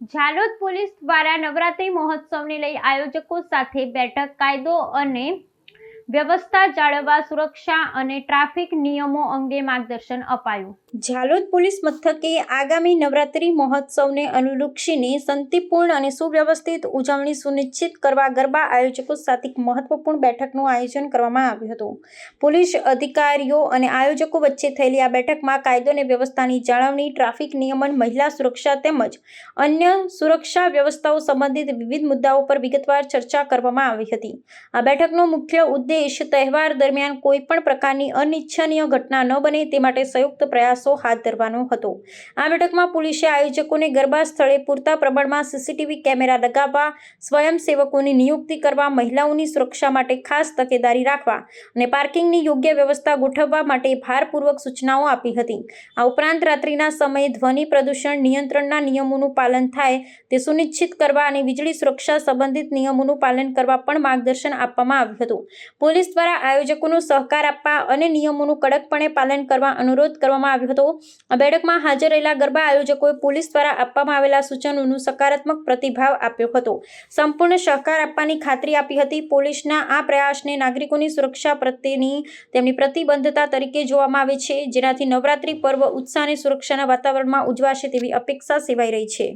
Jhalod police દ્વારા નવરાત્રી મહોત્સવને લઈ આયોજકો સાથે બેઠક. કાયદો અને વ્યવસ્થા જાળવવા, સુરક્ષા અને ટ્રાફિક નિયમો અંગે માર્ગદર્શન અપાયું. ઝાલોદ પોલીસ મથકે આગામી નવરાત્રી મહોત્સવને અનુલક્ષીને શાંતિપૂર્ણ અને સુવ્યવસ્થિત ઉજવણી સુનિશ્ચિત કરવા ગરબા આયોજકો સાથે મહત્વપૂર્ણ બેઠકનું આયોજન કરવામાં આવ્યું હતું. પોલીસ અધિકારીઓ અને આયોજકો વચ્ચે થયેલી આ બેઠકમાં કાયદો અને વ્યવસ્થાની જાળવણી, ટ્રાફિક નિયમન, મહિલા સુરક્ષા તેમજ અન્ય સુરક્ષા વ્યવસ્થાઓ સંબંધિત વિવિધ મુદ્દાઓ પર વિગતવાર ચર્ચા કરવામાં આવી હતી. આ બેઠકનો મુખ્ય ઉદ્દેશ તહેવાર દરમિયાન કોઈ પણ પ્રકારની અનિચ્છનીય ઘટના ન બને તે માટે સંયુક્ત પ્રયાસો હાથ ધરવાનો હતો. આ બેઠકમાં પોલીસે આયોજકોને ગરબા સ્થળે પૂરતા પ્રમાણમાં સીસીટીવી કેમેરા લગાવવા, સ્વયંસેવકોની નિયુક્તિ કરવા, મહિલાઓની સુરક્ષા માટે ખાસ તકેદારી રાખવા અને પાર્કિંગની યોગ્ય વ્યવસ્થા ગોઠવવા માટે ભારપૂર્વક સૂચનાઓ આપી હતી. આ ઉપરાંત રાત્રિના સમયે ધ્વનિ પ્રદૂષણ નિયંત્રણના નિયમોનું પાલન થાય તે સુનિશ્ચિત કરવા અને વીજળી સુરક્ષા સંબંધિત નિયમોનું પાલન કરવા પણ માર્ગદર્શન આપવામાં આવ્યું હતું. પોલીસ દ્વારા આયોજકોનો સહકાર આપવા અને નિયમોનું કડકપણે પાલન કરવા અનુરોધ કરવામાં આવ્યો હતો. આ બેઠકમાં હાજર રહેલા ગરબા આયોજકોએ પોલીસ દ્વારા આપવામાં આવેલા સૂચનોનું સકારાત્મક પ્રતિભાવ આપ્યો હતો. સંપૂર્ણ સહકાર આપવાની ખાતરી આપી હતી. પોલીસના આ પ્રયાસને નાગરિકોની સુરક્ષા પ્રત્યેની તેમની પ્રતિબદ્ધતા તરીકે જોવામાં આવે છે, જેનાથી નવરાત્રી પર્વ ઉત્સાહ અને સુરક્ષાના વાતાવરણમાં ઉજવાશે તેવી અપેક્ષા સેવાઈ રહી છે.